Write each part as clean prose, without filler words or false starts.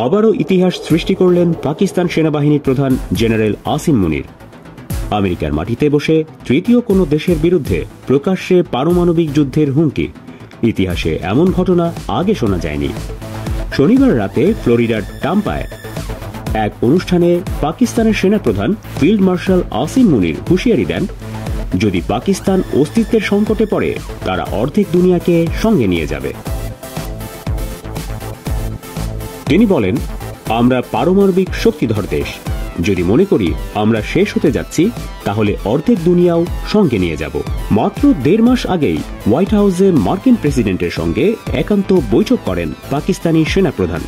আবারও ইতিহাস সৃষ্টি করলেন পাকিস্তান সেনাবাহিনীর প্রধান জেনারেল আসিম মুনির। আমেরিকার মাটিতে বসে তৃতীয় কোনো দেশের বিরুদ্ধে প্রকাশ্যে পারমাণবিক যুদ্ধের হুমকি, ইতিহাসে এমন ঘটনা আগে শোনা যায়নি। শনিবার রাতে ফ্লোরিডার টাম্পায় এক অনুষ্ঠানে পাকিস্তানের সেনাপ্রধান ফিল্ড মার্শাল আসিম মুনির হুঁশিয়ারি দেন, যদি পাকিস্তান অস্তিত্বের সংকটে পড়ে তারা অর্ধেক দুনিয়াকে সঙ্গে নিয়ে যাবে। তিনি বলেন, আমরা পারমাণবিক শক্তিধর দেশ, যদি মনে করি আমরা শেষ হতে যাচ্ছি তাহলে অর্ধেক দুনিয়াও সঙ্গে নিয়ে যাব। মাত্র 1.5 মাস আগেই হোয়াইট হাউসে মার্কিন প্রেসিডেন্টের সঙ্গে একান্ত বৈঠক করেন পাকিস্তানি সেনাপ্রধান।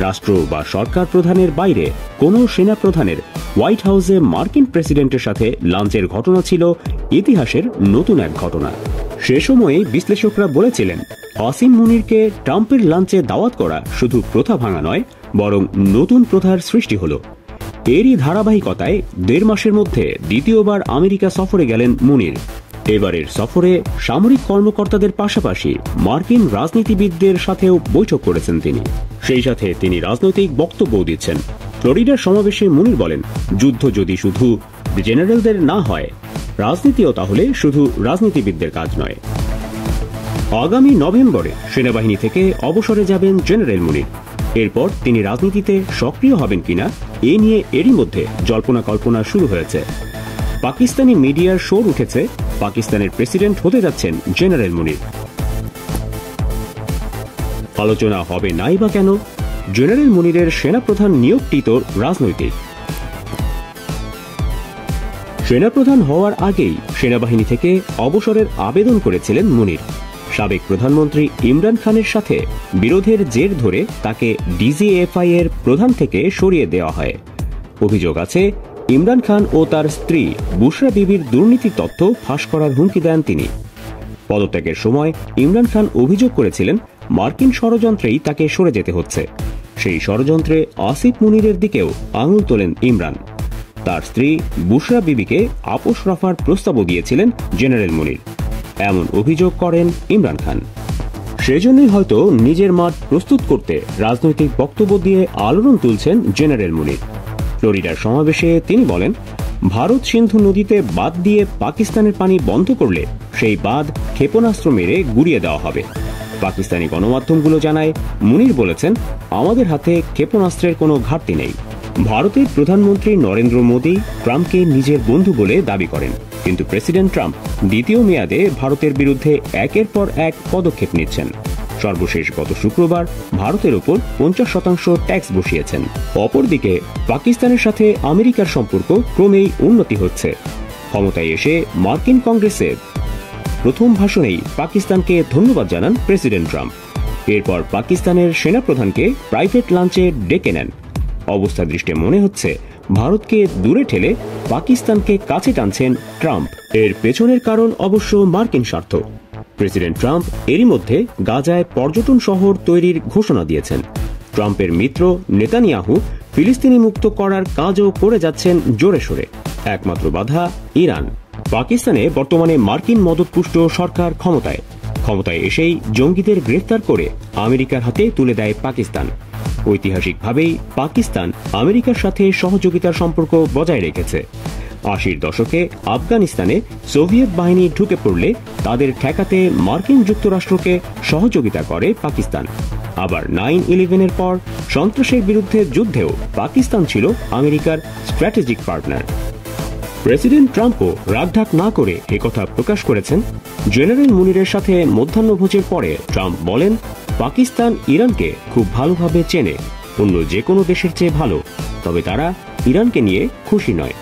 রাষ্ট্র বা সরকার প্রধানের বাইরে কোনো সেনাপ্রধানের হোয়াইট হাউসে মার্কিন প্রেসিডেন্টের সাথে লাঞ্চের ঘটনা ছিল ইতিহাসের নতুন এক ঘটনা। সে সময়ে বিশ্লেষকরা বলেছিলেন, আসিম মুনিরকে ট্রাম্পের লাঞ্চে দাওয়াত করা শুধু প্রথা ভাঙা নয়, বরং নতুন প্রথার সৃষ্টি হল। এরই ধারাবাহিকতায় 1.5 মাসের মধ্যে দ্বিতীয়বার আমেরিকা সফরে গেলেন মুনির। এবারের সফরে সামরিক কর্মকর্তাদের পাশাপাশি মার্কিন রাজনীতিবিদদের সাথেও বৈঠক করেছেন তিনি। সেই সাথে তিনি রাজনৈতিক বক্তব্য দিচ্ছেন। ফ্লোরিডার সমাবেশে মুনির বলেন, যুদ্ধ যদি শুধু জেনারেলদের না হয়, রাজনীতিও তাহলে শুধু রাজনীতিবিদদের কাজ নয়। আগামী নভেম্বরে সেনাবাহিনী থেকে অবসরে যাবেন জেনারেল মুনির। এরপর তিনি রাজনীতিতে সক্রিয় হবেন কিনা এ নিয়ে এরই মধ্যে জল্পনা কল্পনা শুরু হয়েছে। পাকিস্তানি মিডিয়ার শোর উঠেছে পাকিস্তানের প্রেসিডেন্ট হতে যাচ্ছেন জেনারেল মুনির। আলোচনা হবে নাই বা কেন? জেনারেল মুনিরের সেনাপ্রধান নিয়োগটি তো রাজনৈতিক। সেনাপ্রধান হওয়ার আগেই সেনাবাহিনী থেকে অবসরের আবেদন করেছিলেন মুনির। সাবেক প্রধানমন্ত্রী ইমরান খানের সাথে বিরোধের জের ধরে তাকে ডিজিএফআই এর প্রধান থেকে সরিয়ে দেওয়া হয়। অভিযোগ আছে, ইমরান খান ও তার স্ত্রী বুশরা বিবির দুর্নীতির তথ্য ফাঁস করার হুমকি দেন তিনি। পদত্যাগের সময় ইমরান খান অভিযোগ করেছিলেন, মার্কিন ষড়যন্ত্রেই তাকে সরে যেতে হচ্ছে। সেই ষড়যন্ত্রে আসিফ মুনিরের দিকেও আঙুল তোলেন ইমরান। তার স্ত্রী বুশরা বিবিকে আপোষ রফার প্রস্তাবও দিয়েছিলেন জেনারেল মুনির, এমন অভিযোগ করেন ইমরান খান। সেজন্যই হয়তো নিজের মাঠ প্রস্তুত করতে রাজনৈতিক বক্তব্য দিয়ে আলোড়ন তুলছেন জেনারেল মুনির। ফ্লোরিডার সমাবেশে তিনি বলেন, ভারত সিন্ধু নদীতে বাঁধ দিয়ে পাকিস্তানের পানি বন্ধ করলে সেই বাঁধ ক্ষেপণাস্ত্র মেরে গুড়িয়ে দেওয়া হবে। পাকিস্তানি গণমাধ্যমগুলো জানায়, মুনির বলেছেন, আমাদের হাতে ক্ষেপণাস্ত্রের কোনো ঘাটতি নেই। ভারতের প্রধানমন্ত্রী নরেন্দ্র মোদী ট্রাম্পকে নিজের বন্ধু বলে দাবি করেন, কিন্তু প্রেসিডেন্ট ট্রাম্প দ্বিতীয় মেয়াদে ভারতের বিরুদ্ধে একের পর এক পদক্ষেপ নিচ্ছেন। সর্বশেষ গত শুক্রবার ভারতের উপর 50% ট্যাক্স বসিয়েছেন। অপরদিকে পাকিস্তানের সাথে আমেরিকার সম্পর্ক ক্রমেই উন্নতি হচ্ছে। ক্ষমতায় এসে মার্কিন কংগ্রেসের প্রথম ভাষণেই পাকিস্তানকে ধন্যবাদ জানান প্রেসিডেন্ট ট্রাম্প। এরপর পাকিস্তানের সেনাপ্রধানকে প্রাইভেট লাঞ্চে ডেকে নেন। অবস্থা দৃষ্টে মনে হচ্ছে ভারতকে দূরে ঠেলে পাকিস্তানকে কাছে টানছেন ট্রাম্প। এর পেছনের কারণ অবশ্য মার্কিন স্বার্থ। প্রেসিডেন্ট ট্রাম্প এরই মধ্যে গাজায় পর্যটন শহর তৈরির ঘোষণা দিয়েছেন। ট্রাম্পের মিত্র নেতানিয়াহু ফিলিস্তিনি মুক্ত করার কাজও করে যাচ্ছেন জোরে সোরে। একমাত্র বাধা ইরান। পাকিস্তানে বর্তমানে মার্কিন মদতপুষ্ট সরকার ক্ষমতায় এসেই জঙ্গিদের গ্রেফতার করে আমেরিকার হাতে তুলে দেয় পাকিস্তান। ঐতিহাসিকভাবেই পাকিস্তান আমেরিকার সাথে সহযোগিতার সম্পর্ক বজায় রেখেছে। 80-র দশকে আফগানিস্তানে সোভিয়েত বাহিনী ঢুকে পড়লে তাদের ঠেকাতে মার্কিন যুক্তরাষ্ট্রকে সহযোগিতা করে পাকিস্তান। আবার 9/11-এর পর সন্ত্রাসের বিরুদ্ধে যুদ্ধেও পাকিস্তান ছিল আমেরিকার স্ট্র্যাটেজিক পার্টনার। প্রেসিডেন্ট ট্রাম্পও রাগঢাক না করে একথা প্রকাশ করেছেন। জেনারেল মুনিরের সাথে মধ্যাহ্নভোজের পরে ট্রাম্প বলেন, পাকিস্তান ইরানকে খুব ভালোভাবে চেনে, অন্য যে কোনো দেশের চেয়ে ভালো, তবে তারা ইরানকে নিয়ে খুশি নয়।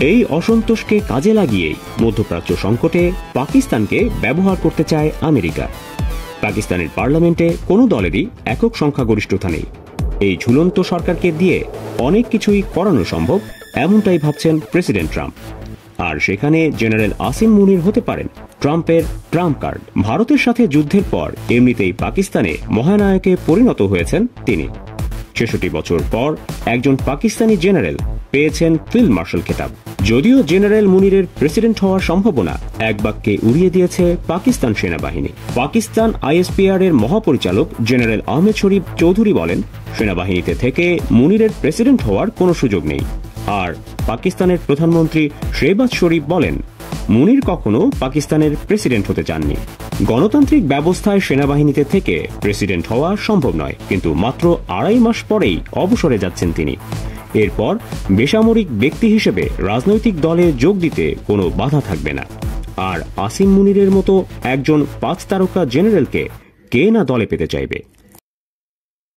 এই অসন্তোষকে কাজে লাগিয়েই মধ্যপ্রাচ্য সংকটে পাকিস্তানকে ব্যবহার করতে চায় আমেরিকা। পাকিস্তানের পার্লামেন্টে কোনো দলেরই একক সংখ্যাগরিষ্ঠতা নেই। এই ঝুলন্ত সরকারকে দিয়ে অনেক কিছুই করানো সম্ভব, এমনটাই ভাবছেন প্রেসিডেন্ট ট্রাম্প। আর সেখানে জেনারেল আসিম মুনির হতে পারেন ট্রাম্পের ট্রাম্প কার্ড। ভারতের সাথে যুদ্ধের পর এমনিতেই পাকিস্তানে মহানায়কে পরিণত হয়েছেন তিনি। ৬৬ বছর পর একজন পাকিস্তানি জেনারেল পেয়েছেন ফিল্ড মার্শাল খেতাব। যদিও জেনারেল মুনিরের প্রেসিডেন্ট হওয়ার সম্ভাবনা এক বাক্যে উড়িয়ে দিয়েছে পাকিস্তান সেনাবাহিনী। পাকিস্তান আইএসপিআর এর মহাপরিচালক জেনারেল আহমেদ শরীফ চৌধুরী বলেন, সেনাবাহিনীতে থেকে মুনিরের প্রেসিডেন্ট হওয়ার কোনো সুযোগ নেই। আর পাকিস্তানের প্রধানমন্ত্রী শেহবাজ শরীফ বলেন, মুনির কখনো পাকিস্তানের প্রেসিডেন্ট হতে চাননি। গণতান্ত্রিক ব্যবস্থায় সেনাবাহিনীতে থেকে প্রেসিডেন্ট হওয়া সম্ভব নয়, কিন্তু মাত্র ২.৫ মাস পরেই অবসরে যাচ্ছেন তিনি। এরপর বেসামরিক ব্যক্তি হিসেবে রাজনৈতিক দলে যোগ দিতে কোনো বাধা থাকবে না। আর আসিম মুনিরের মতো একজন ৫ তারকা জেনারেলকে কে না দলে পেতে চাইবে।